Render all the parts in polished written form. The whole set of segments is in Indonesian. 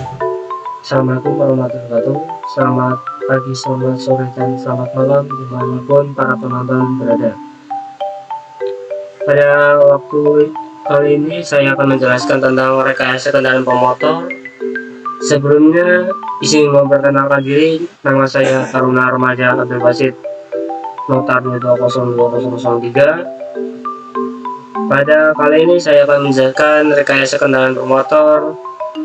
Assalamualaikum warahmatullahi wabarakatuh. Selamat pagi, selamat sore, dan selamat malam dimanapun para penonton berada. Pada waktu kali ini saya akan menjelaskan tentang rekayasa kendaraan pemotor. Sebelumnya izin memperkenalkan diri, nama saya Taruna Remaja Abdul Basit, Notar 22020003. Pada kali ini saya akan menjelaskan rekayasa kendaraan bermotor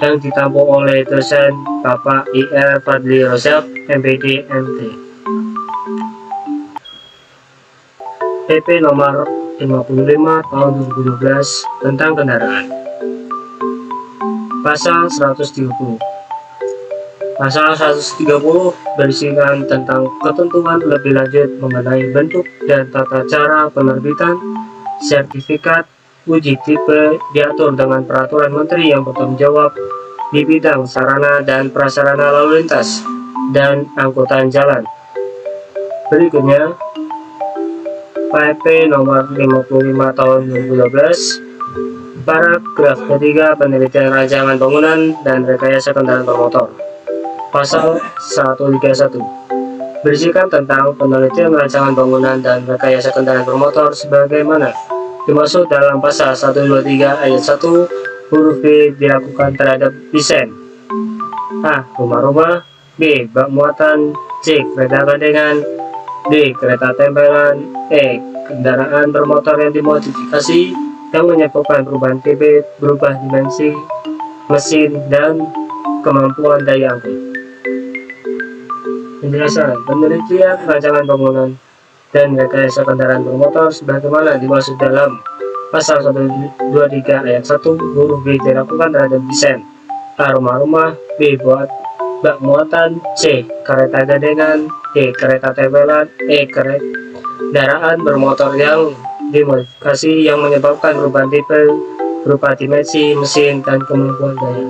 yang ditampung oleh dosen Bapak IR Fadli Rojab, MPD MT. PP nomor 55 tahun 2012 tentang kendaraan. Pasal 130. Pasal 130 berisikan tentang ketentuan lebih lanjut mengenai bentuk dan tata cara penerbitan sertifikat uji tipe, diatur dengan peraturan menteri yang bertanggung jawab di bidang sarana dan prasarana lalu lintas dan angkutan jalan. Berikutnya, PP nomor 55 tahun 2012, paragraf ketiga, penelitian rancangan bangunan dan rekayasa kendaraan bermotor. Pasal 131 berisikan tentang penelitian rancangan bangunan dan rekayasa kendaraan bermotor sebagaimana dimaksud dalam pasal 123 ayat 1 huruf B dilakukan terhadap desain A. Rumah-rumah, B. Bak muatan, C. Kereta gandengan, D. Kereta tempelan, E. Kendaraan bermotor yang dimodifikasi yang menyebabkan perubahan tipe, berubah dimensi, mesin, dan kemampuan daya angkut. Penjelasan penelitian rancangan bangunan dan rekayasa kendaraan bermotor sebagaimana dimaksud dalam pasal 123 ayat 1 huruf B dilakukan terhadap desain A. Rumah-rumah, B. Bak muatan, C. Kereta gandengan, D. Kereta tempelan, E. Kendaraan bermotor yang dimodifikasi yang menyebabkan perubahan tipe, berupa dimensi, mesin, dan kemampuan daya.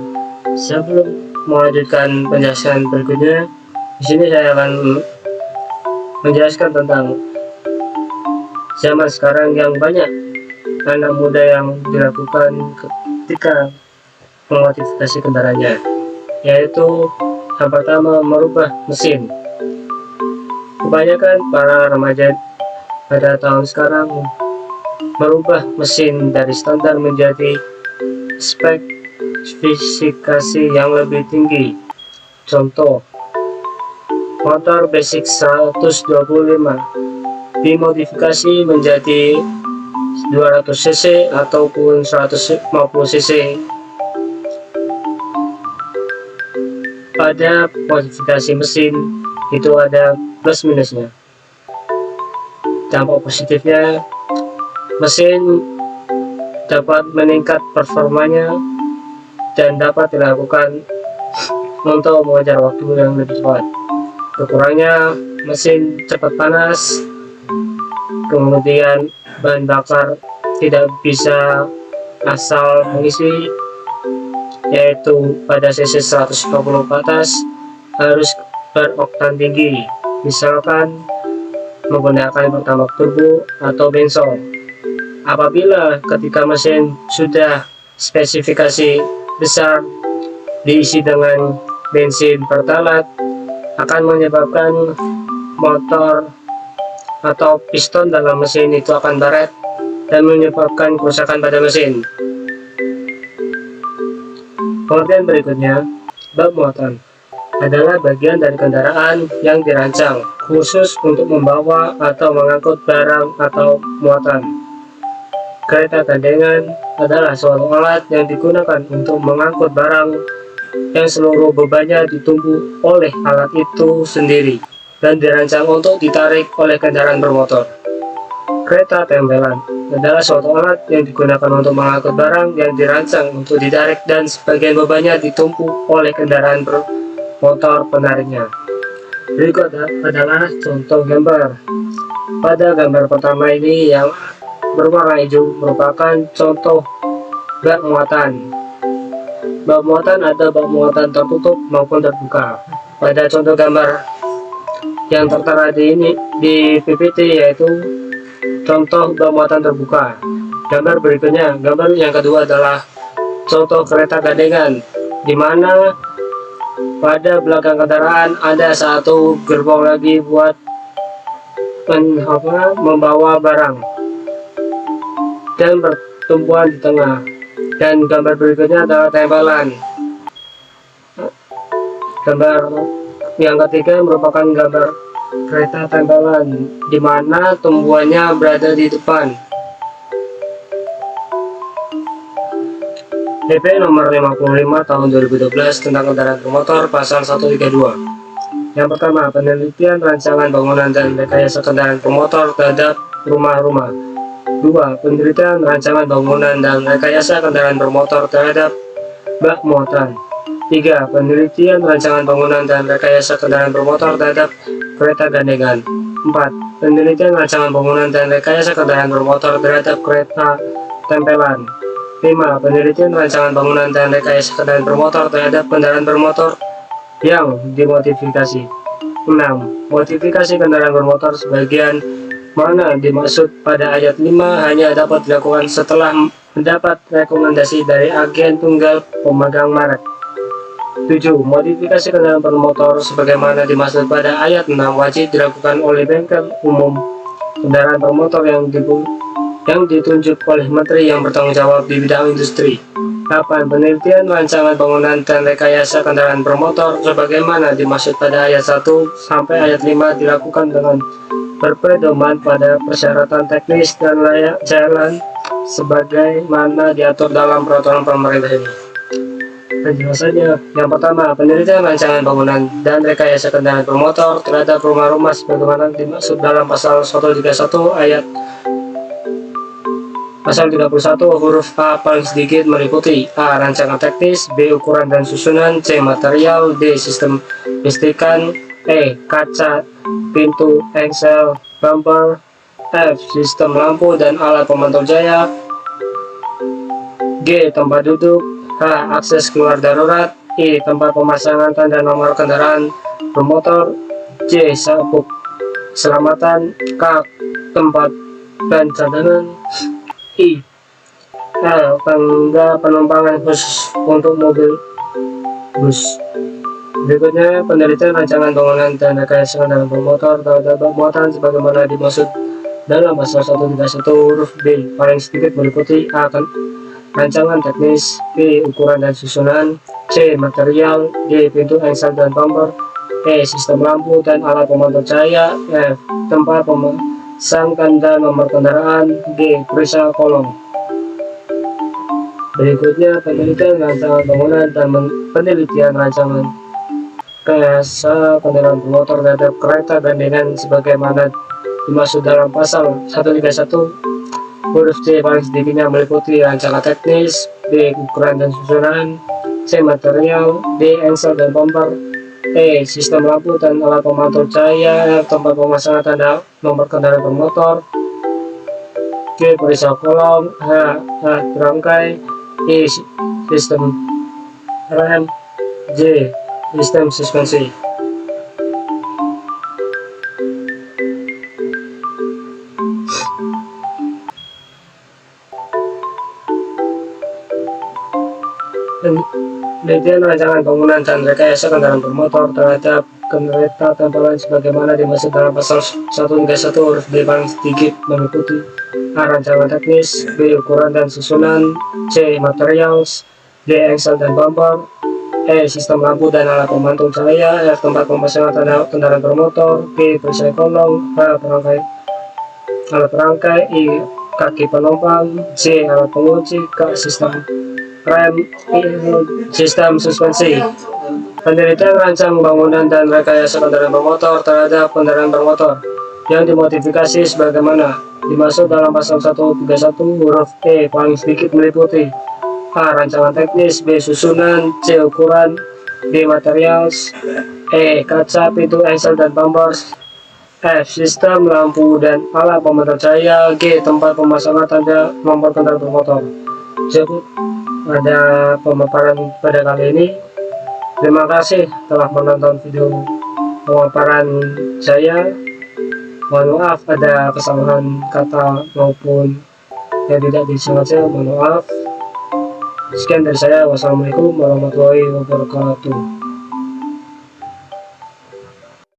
Sebelum melanjutkan penjelasan berikutnya, di sini saya akan menjelaskan tentang zaman sekarang yang banyak anak muda yang dilakukan ketika memodifikasi kendaraannya, yaitu yang pertama merubah mesin. Kebanyakan para remaja pada tahun sekarang merubah mesin dari standar menjadi spesifikasi yang lebih tinggi. Contoh, motor basic 125 dimodifikasi menjadi 200 cc ataupun 150 cc. Pada modifikasi mesin itu ada plus minusnya. Dampak positifnya, mesin dapat meningkat performanya dan dapat dilakukan untuk mengejar waktu yang lebih cepat. Kekurangnya, mesin cepat panas, kemudian bahan bakar tidak bisa asal mengisi, yaitu pada cc 150 ke atas harus beroktan tinggi, misalkan menggunakan pertamax turbo atau bensol. Apabila ketika mesin sudah spesifikasi besar diisi dengan bensin pertalite, akan menyebabkan motor atau piston dalam mesin itu akan baret dan menyebabkan kerusakan pada mesin. Pengertian berikutnya, bak muatan adalah bagian dari kendaraan yang dirancang khusus untuk membawa atau mengangkut barang atau muatan. Kereta gandengan adalah suatu alat yang digunakan untuk mengangkut barang yang seluruh bebannya ditumpu oleh alat itu sendiri dan dirancang untuk ditarik oleh kendaraan bermotor. Kereta tempelan adalah suatu alat yang digunakan untuk mengangkut barang yang dirancang untuk ditarik dan sebagian bebannya ditumpu oleh kendaraan bermotor penariknya. Berikut adalah contoh gambar. Pada gambar pertama ini yang berwarna hijau merupakan contoh bak muatan. Bak muatan ada bak muatan tertutup maupun terbuka. Pada contoh gambar yang tertera di PPT yaitu contoh bak muatan terbuka. Gambar berikutnya, gambar yang kedua adalah contoh kereta gandengan, di mana Pada belakang kendaraan ada satu gerbong lagi buat membawa barang dan pertumbuhan di tengah. Dan gambar berikutnya adalah tempelan. Gambar yang ketiga merupakan gambar kereta tempelan, di mana tumbuhannya berada di depan. PP nomor 55 tahun 2012 tentang kendaraan bermotor pasal 132. Yang pertama, penelitian rancangan bangunan dan rekayasa kendaraan bermotor terhadap rumah-rumah. 2. Penelitian rancangan bangunan dan rekayasa kendaraan bermotor terhadap bak muatan. 3. Penelitian rancangan bangunan dan rekayasa kendaraan bermotor terhadap kereta gandengan. 4. Penelitian rancangan bangunan dan rekayasa kendaraan bermotor terhadap kereta tempelan. 5. Penelitian rancangan bangunan dan rekayasa kendaraan bermotor terhadap kendaraan bermotor yang dimodifikasi. 6. Modifikasi kendaraan bermotor sebagian mana dimaksud pada ayat 5 hanya dapat dilakukan setelah mendapat rekomendasi dari agen tunggal pemegang merek. 7. Modifikasi kendaraan bermotor sebagaimana dimaksud pada ayat 6 wajib dilakukan oleh bengkel umum kendaraan bermotor yang ditunjuk oleh Menteri yang bertanggung jawab di bidang industri. 8. Penelitian rancangan bangunan dan rekayasa kendaraan bermotor sebagaimana dimaksud pada ayat 1 sampai ayat 5 dilakukan dengan berpedoman pada persyaratan teknis dan layak jalan sebagaimana diatur dalam peraturan pemerintah ini. Penjelasannya, yang pertama, penelitian rancangan bangunan dan rekayasa kendaraan bermotor terhadap rumah-rumah sebagaimana dimaksud dalam pasal 131 ayat Pasal 31 huruf A paling sedikit meliputi A. Rancangan teknis, B. Ukuran dan susunan, C. Material, D. Sistem listrikan, E. Kaca, pintu, engsel, bumper, F. Sistem lampu dan alat pemantau cahaya, G. Tempat duduk, H. Akses keluar darurat, I. Tempat pemasangan tanda nomor kendaraan bermotor, J. Sabuk keselamatan, K. Tempat ban cadangan, I. Tangga penumpangan khusus untuk mobil bus. Berikutnya, penelitian rancangan bangunan dan rekayasa kendaraan bermotor terhadap bak muatan sebagaimana dimaksud dalam pasal 131 huruf B paling sedikit meliputi A. Rancangan teknis, B. Ukuran dan susunan, C. Material, D. Pintu, engsel dan bumper, E. Sistem lampu dan alat pemantau cahaya, F. Tempat pasang tanda nomor kendaraan, G. Perisai kolong. Berikutnya, penelitian rancangan bangunan dan penelitian rancangan rekayasa kendaraan bermotor terhadap kereta gandengan sebagaimana dimaksud dalam pasal 131 huruf C paling sedikitnya meliputi rancangan teknis, B. Ukuran dan susunan, C. Material, D. Engsel dan bumper, E. Sistem lampu dan alat pemantau cahaya, tempat pemasangan tanda nomor kendaraan bermotor, G. Perisai kolong, H. Rangkai, I. Sistem rem, J. Sistem suspensi. Penelitian rancangan bangunan dan rekayasa kendaraan bermotor terhadap kereta tempelan sebagaimana dimaksud dalam pasal 131 huruf B paling sedikit meliputi A. Rancangan teknis, B. Ukuran dan susunan, C. Materials, D. Engsel dan bumper, E. Sistem lampu dan alat pemantau cahaya, F. Tempat pemasangan tanda kendaraan bermotor, G. Perisai kolong, H. Alat perangkai, I. Kaki penumpang, J. Alat pengunci, K. Sistem rem, sistem suspensi. Penelitian rancang bangunan dan rekayasa kendaraan bermotor terhadap kendaraan bermotor yang dimodifikasi sebagaimana dimaksud dalam pasal 131 huruf E paling sedikit meliputi A. Rancangan teknis, B. Susunan, C. Ukuran, D. Materials, E. Kaca, pintu, engsel dan bumper, F. Sistem lampu dan alat pemantau cahaya, G. Tempat pemasangan tanda nomor kendaraan bermotor. Jadi ada pemaparan pada kali ini. Terima kasih telah menonton video pemaparan saya. Mohon maaf ada kesalahan kata maupun yang tidak disengaja, mohon maaf. Sekian dari saya. Wassalamualaikum warahmatullahi wabarakatuh.